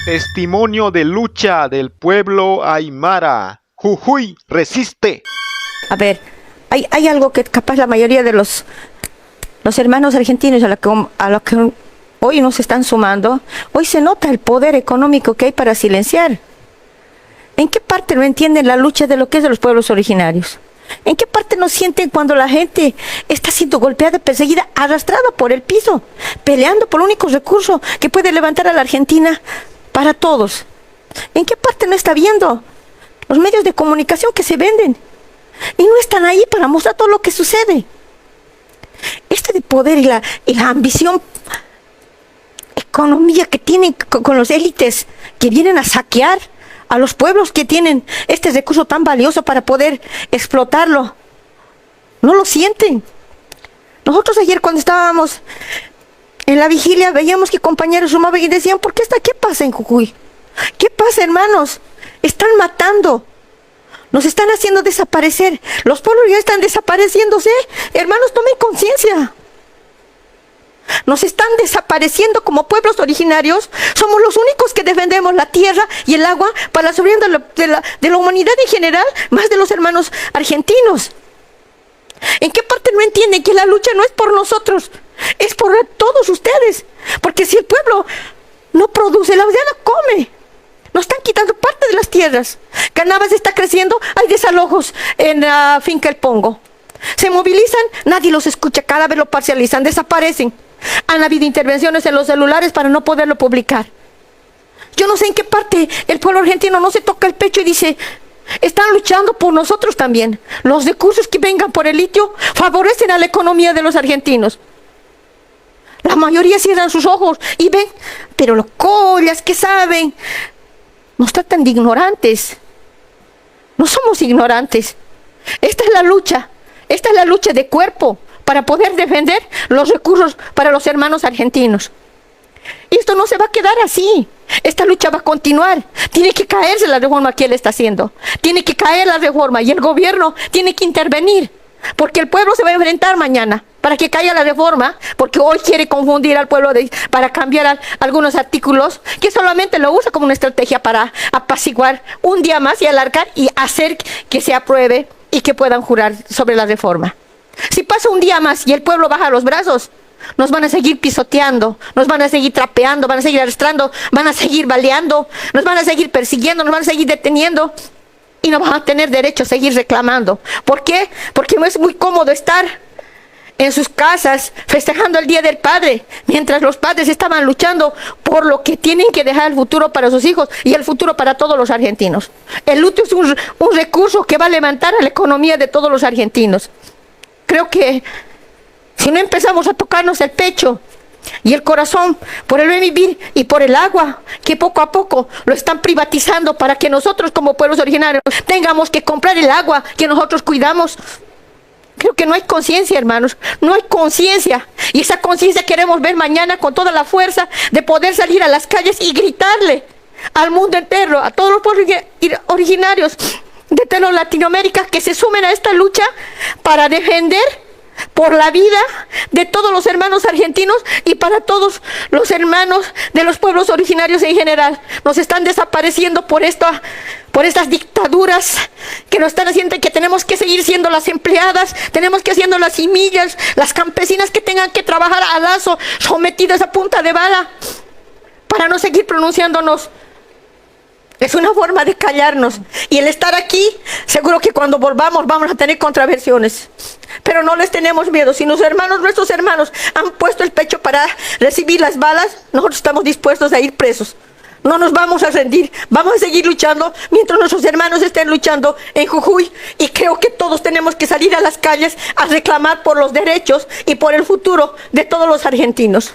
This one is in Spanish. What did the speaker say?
Testimonio de lucha del pueblo Aymara. Jujuy resiste. A ver, hay algo que capaz la mayoría de los hermanos argentinos a lo que hoy nos están sumando, hoy se nota el poder económico que hay para silenciar. ¿En qué parte no entienden la lucha de lo que es de los pueblos originarios? ¿En qué parte no sienten cuando la gente está siendo golpeada, perseguida, arrastrada por el piso, peleando por el único recurso que puede levantar a la Argentina para todos? ¿En qué parte no está viendo los medios de comunicación que se venden y no están ahí para mostrar todo lo que sucede? Este de poder y la ambición, economía que tienen con los élites que vienen a saquear a los pueblos que tienen este recurso tan valioso para poder explotarlo, no lo sienten. Nosotros ayer cuando estábamos en la vigilia veíamos que compañeros sumaban y decían: ¿qué pasa en Jujuy? ¿Qué pasa, hermanos? Están matando, nos están haciendo desaparecer, los pueblos ya están desapareciéndose. Hermanos, tomen conciencia. Nos están desapareciendo como pueblos originarios. Somos los únicos que defendemos la tierra y el agua para la soberanía de la humanidad en general, más de los hermanos argentinos. ¿En qué parte no entienden que la lucha no es por nosotros, es por todos ustedes? Porque si el pueblo no produce, la aldea no come. Nos están quitando parte de las tierras. Canabas está creciendo, hay desalojos en la finca El Pongo. Se movilizan, nadie los escucha, cada vez lo parcializan, desaparecen. Han habido intervenciones en los celulares para no poderlo publicar. Yo no sé en qué parte el pueblo argentino no se toca el pecho y dice: están luchando por nosotros también. Los recursos que vengan por el litio favorecen a la economía de los argentinos. La mayoría cierran sus ojos y ven, pero los collas que saben nos tratan de ignorantes. No somos ignorantes. Esta es la lucha de cuerpo para poder defender los recursos para los hermanos argentinos. Y esto no se va a quedar así. Esta lucha va a continuar. Tiene que caerse la reforma que él está haciendo. Tiene que caer la reforma y el gobierno tiene que intervenir. Porque el pueblo se va a enfrentar mañana para que caiga la reforma, porque hoy quiere confundir al pueblo para cambiar algunos artículos que solamente lo usa como una estrategia para apaciguar un día más y alargar y hacer que se apruebe y que puedan jurar sobre la reforma. Si pasa un día más y el pueblo baja los brazos, nos van a seguir pisoteando, nos van a seguir trapeando, van a seguir arrastrando, van a seguir baleando, nos van a seguir persiguiendo, nos van a seguir deteniendo y no van a tener derecho a seguir reclamando. ¿Por qué? Porque no es muy cómodo estar en sus casas festejando el Día del Padre, mientras los padres estaban luchando por lo que tienen que dejar el futuro para sus hijos y el futuro para todos los argentinos. El luto es un recurso que va a levantar a la economía de todos los argentinos. Creo que si no empezamos a tocarnos el pecho y el corazón por el buen vivir y por el agua, que poco a poco lo están privatizando para que nosotros como pueblos originarios tengamos que comprar el agua que nosotros cuidamos, creo que no hay conciencia, hermanos, no hay conciencia. Y esa conciencia queremos ver mañana con toda la fuerza de poder salir a las calles y gritarle al mundo entero, a todos los pueblos originarios de toda Latinoamérica, que se sumen a esta lucha para defender por la vida de todos los hermanos argentinos y para todos los hermanos de los pueblos originarios en general. Nos están desapareciendo por estas dictaduras que nos están haciendo, que tenemos que seguir siendo las empleadas, tenemos que siendo las semillas, las campesinas que tengan que trabajar a lazo, sometidas a punta de bala, para no seguir pronunciándonos. Es una forma de callarnos. Y el estar aquí, seguro que cuando volvamos vamos a tener contraversiones. Pero no les tenemos miedo. Si nuestros hermanos han puesto el pecho para recibir las balas, nosotros estamos dispuestos a ir presos. No nos vamos a rendir. Vamos a seguir luchando mientras nuestros hermanos estén luchando en Jujuy. Y creo que todos tenemos que salir a las calles a reclamar por los derechos y por el futuro de todos los argentinos.